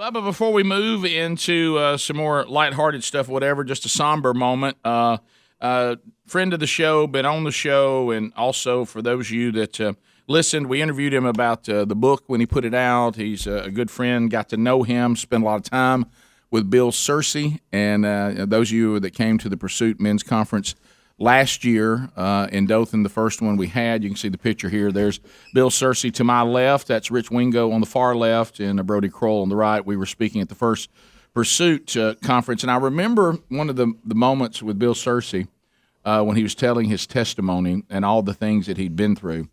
Bubba, before we move into some more lighthearted stuff, whatever, just a somber moment. Friend of the show, been on the show, and also for those of you that listened, we interviewed him about the book when he put it out. He's a good friend, got to know him, spent a lot of time with Bill Searcey, and those of you that came to the Pursuit Men's Conference last year in Dothan, the first one we had. You can see the picture here. There's Bill Searcey to my left. That's Rich Wingo on the far left, and Brody Kroll on the right. We were speaking at the first Pursuit Conference, and I remember one of the moments with Bill Searcey when he was telling his testimony and all the things that he'd been through.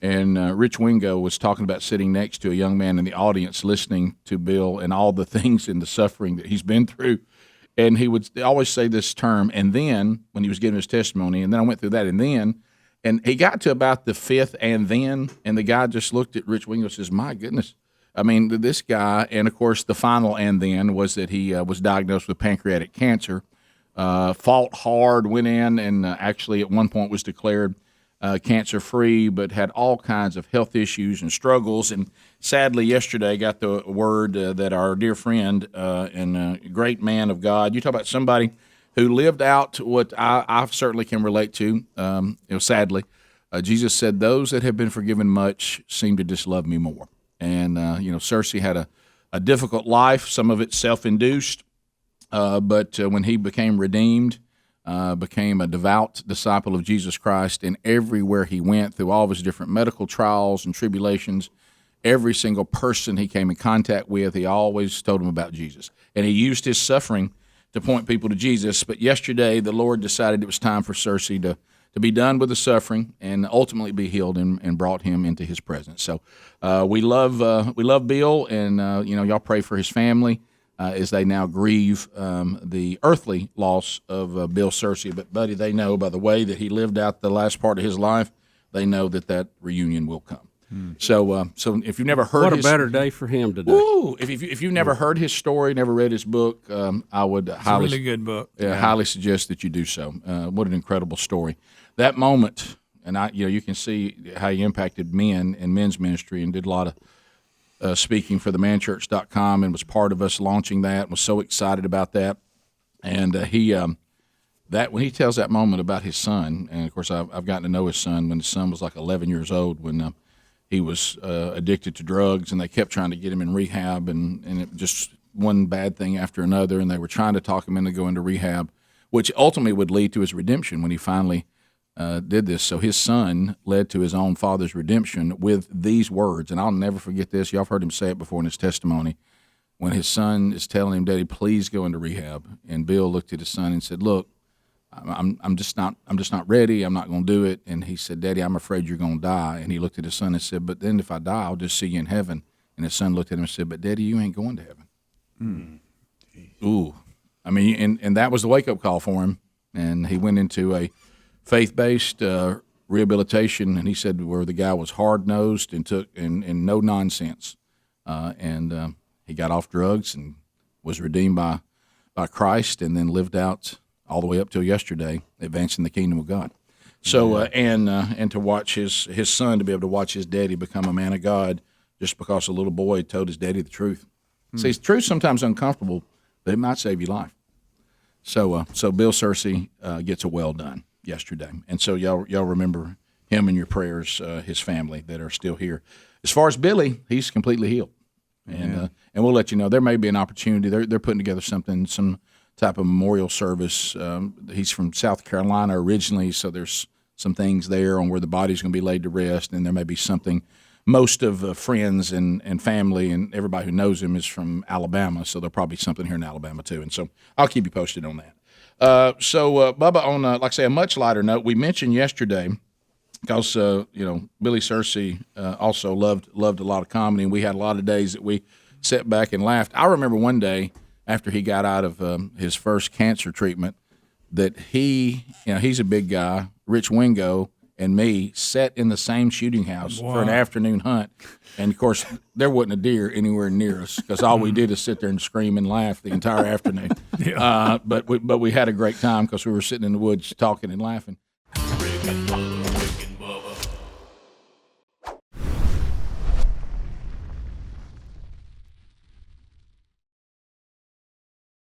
And Rich Wingo was talking about sitting next to a young man in the audience listening to Bill and all the things and the suffering that he's been through. And he would always say this term, and then, when he was giving his testimony, and then I went through that, and he got to about the fifth, and the guy just looked at Rich Wingo and says, my goodness. I mean, this guy, and of course the final and then was that he was diagnosed with pancreatic cancer, fought hard, went in, and actually at one point was declared cancer-free, but had all kinds of health issues and struggles. And sadly, yesterday got the word that our dear friend and great man of God, you talk about somebody who lived out what I certainly can relate to, sadly. Jesus said, those that have been forgiven much seem to just love me more. And, Searcey had a difficult life, some of it self-induced, but when he became redeemed, became a devout disciple of Jesus Christ, and everywhere he went through all of his different medical trials and tribulations, every single person he came in contact with, he always told them about Jesus. And he used his suffering to point people to Jesus. But yesterday, the Lord decided it was time for Searcey to be done with the suffering and ultimately be healed and brought him into his presence. So we love Bill, and y'all pray for his family as they now grieve the earthly loss of Bill Searcey. But, buddy, they know by the way that he lived out the last part of his life, they know that reunion will come. So if you've never heard what a better day for him today. If you've never heard his story, never read his book, I would highly, a really good book. Highly suggest that you do so. What an incredible story. That moment, and you can see how he impacted men and men's ministry and did a lot of speaking for themanchurch.com and was part of us launching that and was so excited about that. And when he tells that moment about his son, and of course I've gotten to know his son when his son was like 11 years old when he was addicted to drugs, and they kept trying to get him in rehab, and it just one bad thing after another, and they were trying to talk him into going to rehab, which ultimately would lead to his redemption when he finally did this. So his son led to his own father's redemption with these words, and I'll never forget this. Y'all have heard him say it before in his testimony. When his son is telling him, "Daddy, please go into rehab," and Bill looked at his son and said, "Look, I'm just not ready. I'm not going to do it." And he said, "Daddy, I'm afraid you're going to die." And he looked at his son and said, "But then if I die, I'll just see you in heaven." And his son looked at him and said, "But Daddy, you ain't going to heaven." Ooh, I mean, and that was the wake up call for him. And he went into a faith-based rehabilitation, and he said where the guy was hard-nosed and took and no nonsense, and he got off drugs and was redeemed by Christ, and then lived out all the way up till yesterday, advancing the kingdom of God. So and to watch his son, to be able to watch his daddy become a man of God just because a little boy told his daddy the truth. See, the truth sometimes uncomfortable, but it might save your life. So Bill Searcey gets a well done yesterday, and so y'all remember him in your prayers, his family that are still here. As far as Billy, he's completely healed, and we'll let you know. There may be an opportunity. They're putting together something, some type of memorial service. He's from South Carolina originally, so there's some things there on where the body's going to be laid to rest, and there may be something. Most of friends and family and everybody who knows him is from Alabama, so there'll probably be something here in Alabama too. And so I'll keep you posted on that. Bubba, on like I say, a much lighter note, we mentioned yesterday because Billy Searcey also loved a lot of comedy, and we had a lot of days that we sat back and laughed. I remember one day after he got out of his first cancer treatment that he's a big guy, Rich Wingo, and me sat in the same shooting house for an afternoon hunt. And, of course, there wasn't a deer anywhere near us because all we did is sit there and scream and laugh the entire afternoon. But we had a great time because we were sitting in the woods talking and laughing.